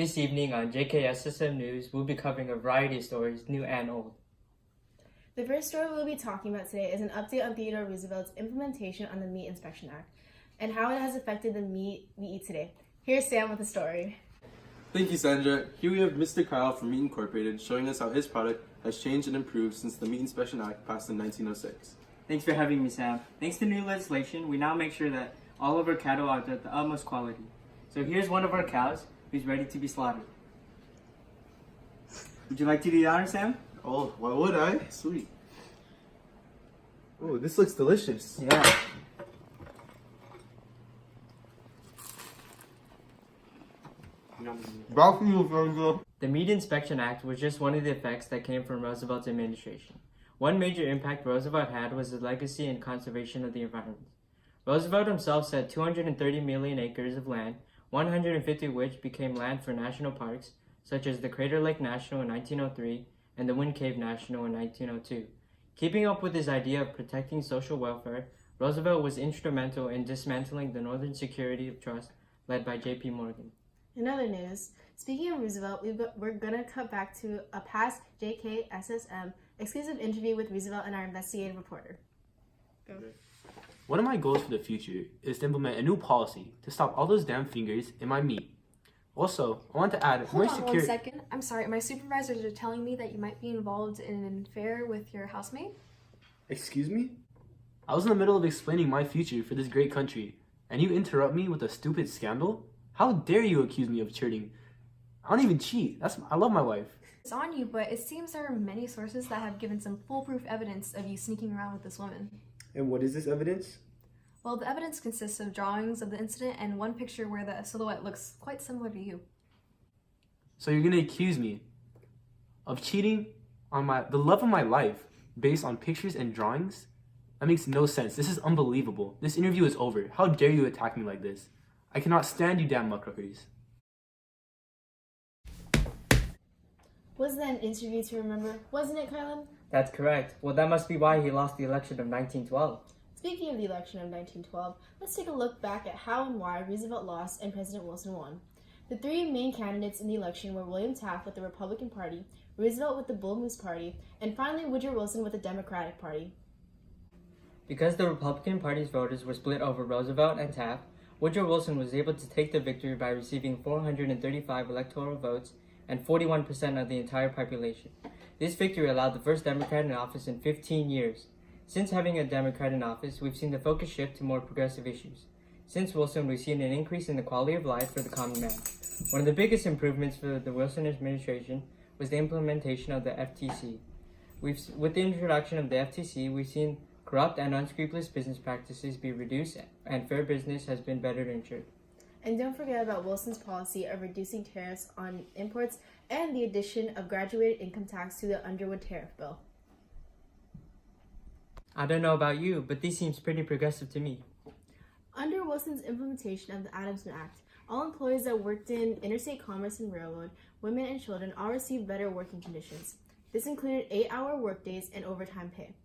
This evening on JKSSM News, we'll be covering a variety of stories, new and old. The first story we'll be talking about today is an update on Theodore Roosevelt's implementation on the Meat Inspection Act and how it has affected the meat we eat today. Here's Sam with the story. Thank you, Sandra. Here we have Mr. Kyle from Meat Incorporated showing us how his product has changed and improved since the Meat Inspection Act passed in 1906. Thanks for having me, Sam. Thanks to new legislation, we now make sure that all of our cattle are at the utmost quality. So here's one of our cows who's ready to be slaughtered. Would you like to do the honor, Sam? Oh, why would I? Sweet. Oh, this looks delicious. Yeah. The Meat Inspection Act was just one of the effects that came from Roosevelt's administration. One major impact Roosevelt had was the legacy and conservation of the environment. Roosevelt himself set 230 million acres of land, 150 of which became land for national parks, such as the Crater Lake National in 1903 and the Wind Cave National in 1902. Keeping up with his idea of protecting social welfare, Roosevelt was instrumental in dismantling the Northern Security Trust led by J.P. Morgan. In other news, speaking of Roosevelt, we're going to cut back to a past JKSSM exclusive interview with Roosevelt and our investigative reporter. Go. One of my goals for the future is to implement a new policy to stop all those damn fingers in my meat. Also, I want to add Hold on 1 second. I'm sorry, my supervisors are telling me that you might be involved in an affair with your housemate. Excuse me? I was in the middle of explaining my future for this great country, and you interrupt me with a stupid scandal? How dare you accuse me of cheating? I don't even cheat. I love my wife. It's on you, but it seems there are many sources that have given some foolproof evidence of you sneaking around with this woman. And what is this evidence? Well, the evidence consists of drawings of the incident and one picture where the silhouette looks quite similar to you. So you're gonna accuse me of cheating on the love of my life based on pictures and drawings? That makes no sense. This is unbelievable. This interview is over. How dare you attack me like this? I cannot stand you damn muckrakers. Wasn't that an interview to remember? Wasn't it, Kylan? That's correct. Well, that must be why he lost the election of 1912. Speaking of the election of 1912, let's take a look back at how and why Roosevelt lost and President Wilson won. The three main candidates in the election were William Taft with the Republican Party, Roosevelt with the Bloemhof Party, and finally Woodrow Wilson with the Democratic Party. Because the Republican Party's voters were split over Roosevelt and Taft, Woodrow Wilson was able to take the victory by receiving 435 electoral votes and 41% of the entire population. This victory allowed the first Democrat in office in 15 years. Since having a Democrat in office, we've seen the focus shift to more progressive issues. Since Wilson, we've seen an increase in the quality of life for the common man. One of the biggest improvements for the Wilson administration was the implementation of the FTC. With the introduction of the FTC, we've seen corrupt and unscrupulous business practices be reduced, and fair business has been better nurtured. And don't forget about Wilson's policy of reducing tariffs on imports and the addition of graduated income tax to the Underwood Tariff Bill. I don't know about you, but this seems pretty progressive to me. Under Wilson's implementation of the Adamson Act, all employees that worked in interstate commerce and railroad, women and children all received better working conditions. This included 8-hour workdays and overtime pay.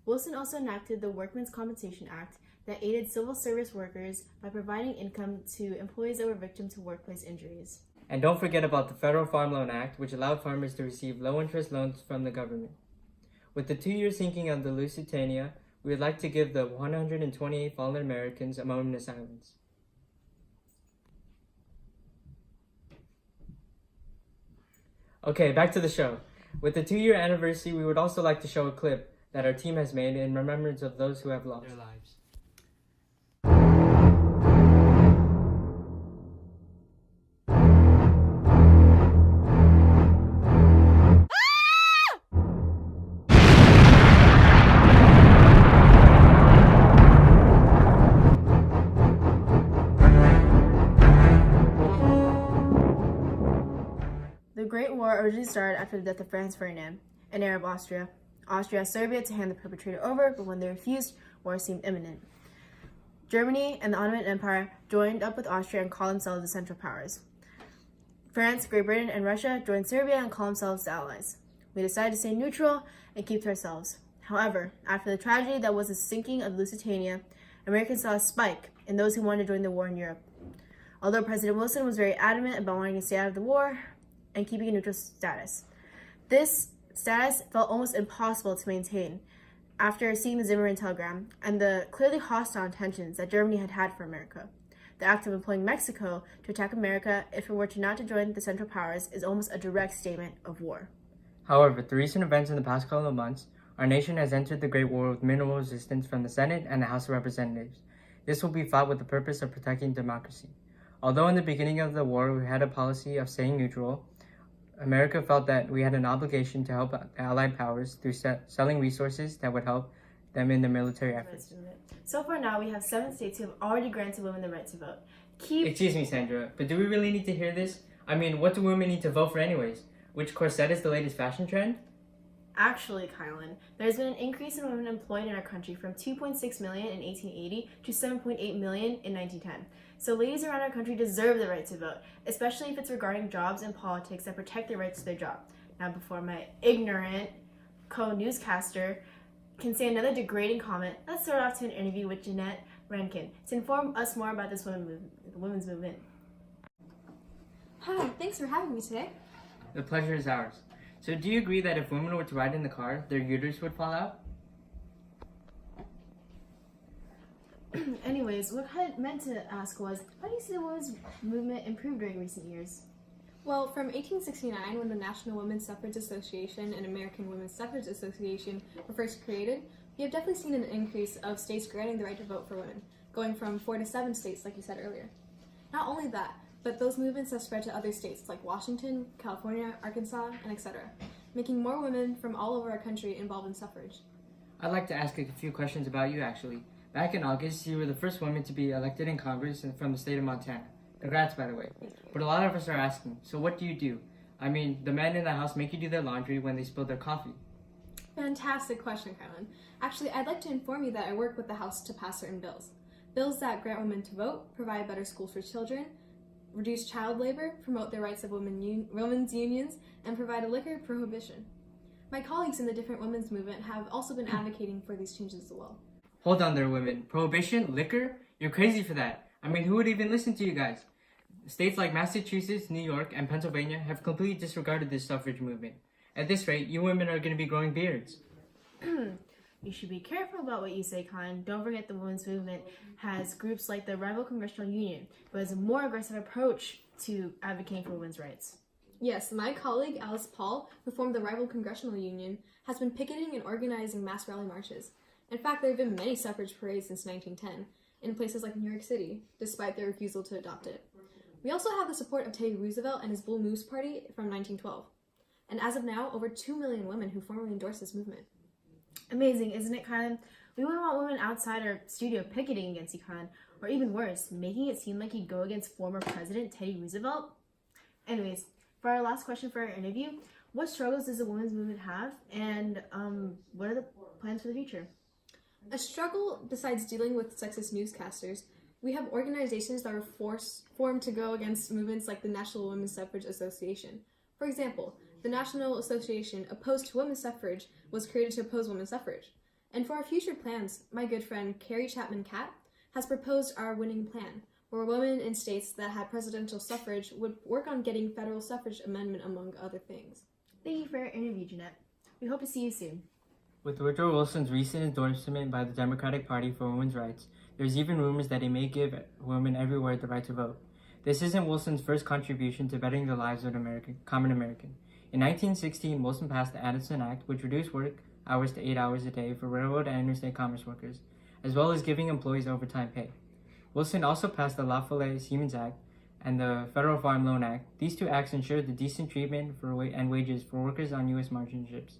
Wilson also enacted the Workmen's Compensation Act that aided civil service workers by providing income to employees that were victims to workplace injuries. And don't forget about the Federal Farm Loan Act, which allowed farmers to receive low-interest loans from the government. With the 2-year sinking of the Lusitania, we would like to give the 128 fallen Americans a moment of silence. Okay, back to the show. With the 2-year anniversary, we would also like to show a clip that our team has made in remembrance of those who have lost their lives. The Great War originally started after the death of Franz Ferdinand, an Arab Austria. Austria asked Serbia to hand the perpetrator over, but when they refused, war seemed imminent. Germany and the Ottoman Empire joined up with Austria and called themselves the Central Powers. France, Great Britain, and Russia joined Serbia and called themselves the Allies. We decided to stay neutral and keep to ourselves. However, after the tragedy that was the sinking of Lusitania, Americans saw a spike in those who wanted to join the war in Europe. although President Wilson was very adamant about wanting to stay out of the war and keeping a neutral status. This status felt almost impossible to maintain after seeing the Zimmerman telegram and the clearly hostile intentions that Germany had had for America. The act of employing Mexico to attack America if it were not to join the Central Powers is almost a direct statement of war. However, through recent events in the past couple of months, our nation has entered the Great War with minimal resistance from the Senate and the House of Representatives. This will be fought with the purpose of protecting democracy. Although in the beginning of the war we had a policy of staying neutral, America felt that we had an obligation to help the Allied powers through selling resources that would help them in their military efforts. So far now, we have 7 states who have already granted women the right to vote. Excuse me, Sandra, but do we really need to hear this? I mean, what do women need to vote for anyways? Which corset is the latest fashion trend? Actually, Kylan, there's been an increase in women employed in our country from 2.6 million in 1880 to 7.8 million in 1910. So ladies around our country deserve the right to vote, especially if it's regarding jobs and politics that protect their rights to their job. Now, before my ignorant co-newscaster can say another degrading comment, let's start off to an interview with Jeanette Rankin to inform us more about this women's movement. Hi, thanks for having me today. The pleasure is ours. So do you agree that if women were to ride in the car, their uterus would fall out? Anyways, what I meant to ask was, how do you see the women's movement improve during recent years? Well, from 1869, when the National Women's Suffrage Association and American Women's Suffrage Association were first created, we have definitely seen an increase of states granting the right to vote for women, going from 4 to 7 states, like you said earlier. Not only that, but those movements have spread to other states like Washington, California, Arkansas, and etc., making more women from all over our country involved in suffrage. I'd like to ask a few questions about you, actually. Back in August, you were the first woman to be elected in Congress from the state of Montana. Congrats, by the way. But a lot of us are asking, so what do you do? I mean, the men in the house make you do their laundry when they spill their coffee. Fantastic question, Kylan. Actually, I'd like to inform you that I work with the House to pass certain bills. Bills that grant women to vote, provide better schools for children, reduce child labor, promote the rights of women's unions, and provide a liquor prohibition. My colleagues in the different women's movement have also been advocating for these changes as well. Hold on there, women. Prohibition? Liquor? You're crazy for that. I mean, who would even listen to you guys? States like Massachusetts, New York, and Pennsylvania have completely disregarded this suffrage movement. At this rate, you women are going to be growing beards. You should be careful about what you say, Kylan. Don't forget the women's movement has groups like the Rival Congressional Union, who has a more aggressive approach to advocating for women's rights. Yes, my colleague Alice Paul, who formed the Rival Congressional Union, has been picketing and organizing mass rally marches. In fact, there have been many suffrage parades since 1910 in places like New York City, despite their refusal to adopt it. We also have the support of Teddy Roosevelt and his Bull Moose Party from 1912. And as of now, over 2 million women who formally endorse this movement. Amazing, isn't it, Kylan? We wouldn't want women outside our studio picketing against you, Kylan, or even worse, making it seem like you go against former President Teddy Roosevelt. Anyways, for our last question for our interview, what struggles does the women's movement have, and what are the plans for the future? A struggle, besides dealing with sexist newscasters, we have organizations that were formed to go against movements like the National Women's Suffrage Association. For example, the National Association opposed to women's suffrage was created to oppose women's suffrage. And for our future plans, my good friend Carrie Chapman Catt has proposed our winning plan, where women in states that had presidential suffrage would work on getting federal suffrage amendment, among other things. Thank you for your interview, Jeanette. We hope to see you soon. With Woodrow Wilson's recent endorsement by the Democratic Party for women's rights, there's even rumors that he may give women everywhere the right to vote. This isn't Wilson's first contribution to bettering the lives of common American. In 1916, Wilson passed the Addison Act, which reduced work hours to 8 hours a day for railroad and interstate commerce workers, as well as giving employees overtime pay. Wilson also passed the Lafayette-Siemens Act and the Federal Farm Loan Act. These two acts ensured the decent treatment and wages for workers on U.S. margin ships.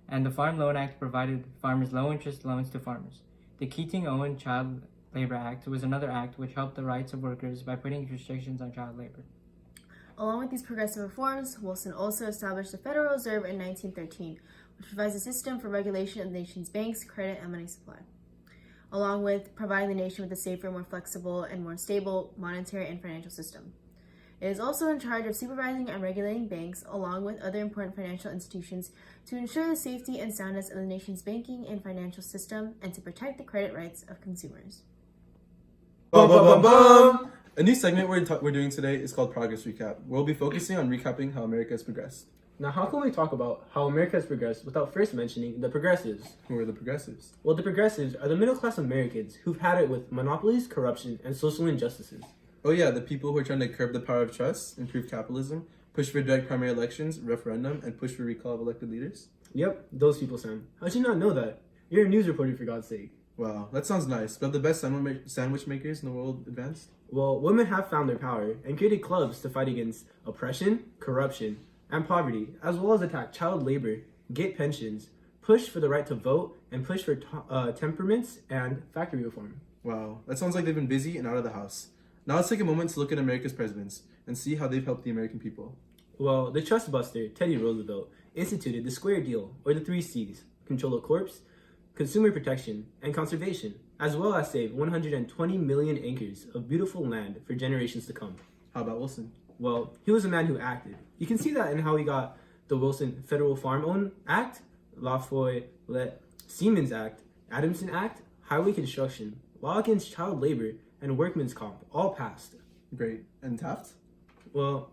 And the Farm Loan Act provided farmers low-interest loans to farmers. The Keating-Owen Child Labor Act was another act which helped the rights of workers by putting restrictions on child labor. Along with these progressive reforms, Wilson also established the Federal Reserve in 1913, which provides a system for regulation of the nation's banks, credit, and money supply, along with providing the nation with a safer, more flexible, and more stable monetary and financial system. It is also in charge of supervising and regulating banks, along with other important financial institutions, to ensure the safety and soundness of the nation's banking and financial system and to protect the credit rights of consumers. Bum, bum, bum, bum. A new segment we're doing today is called Progress Recap. We'll be focusing on recapping how America has progressed. Now, how can we talk about how America has progressed without first mentioning the progressives? Who are the progressives? Well, the progressives are the middle-class Americans who've had it with monopolies, corruption, and social injustices. Oh yeah, the people who are trying to curb the power of trust, improve capitalism, push for direct primary elections, referendum, and push for recall of elected leaders. Yep, those people, Sam. How'd you not know that? You're a news reporter, for God's sake. Wow, that sounds nice. But have the best sandwich makers in the world advanced? Well, women have found their power and created clubs to fight against oppression, corruption, and poverty, as well as attack child labor, get pensions, push for the right to vote, and push for temperaments and factory reform. Wow, that sounds like they've been busy and out of the house. Now let's take a moment to look at America's presidents and see how they've helped the American people. Well, the trust buster, Teddy Roosevelt, instituted the Square Deal, or the 3 C's, control of corpse, consumer protection, and conservation, as well as save 120 million acres of beautiful land for generations to come. How about Wilson? Well, he was a man who acted. You can see that in how he got the Wilson Federal Farm Own Act, Lafayette Siemens Act, Adamson Act, highway construction, law against child labor, and workman's comp, all passed. Great. And Taft? Well,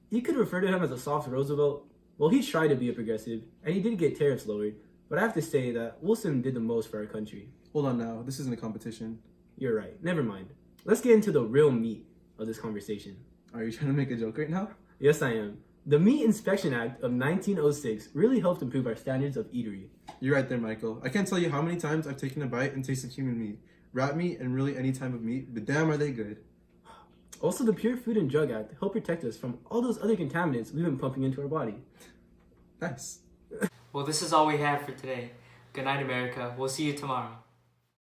you could refer to him as a soft Roosevelt. Well, he tried to be a progressive, and he did get tariffs lowered, but I have to say that Wilson did the most for our country. Hold on now, this isn't a competition. You're right, never mind. Let's get into the real meat of this conversation. Are you trying to make a joke right now? Yes, I am. The Meat Inspection Act of 1906 really helped improve our standards of eatery. You're right there, Michael. I can't tell you how many times I've taken a bite and tasted human meat. Rat meat and really any type of meat, but damn are they good. Also, the Pure Food and Drug Act helped protect us from all those other contaminants we've been pumping into our body. Nice. Well, this is all we have for today. Good night, America. We'll see you tomorrow.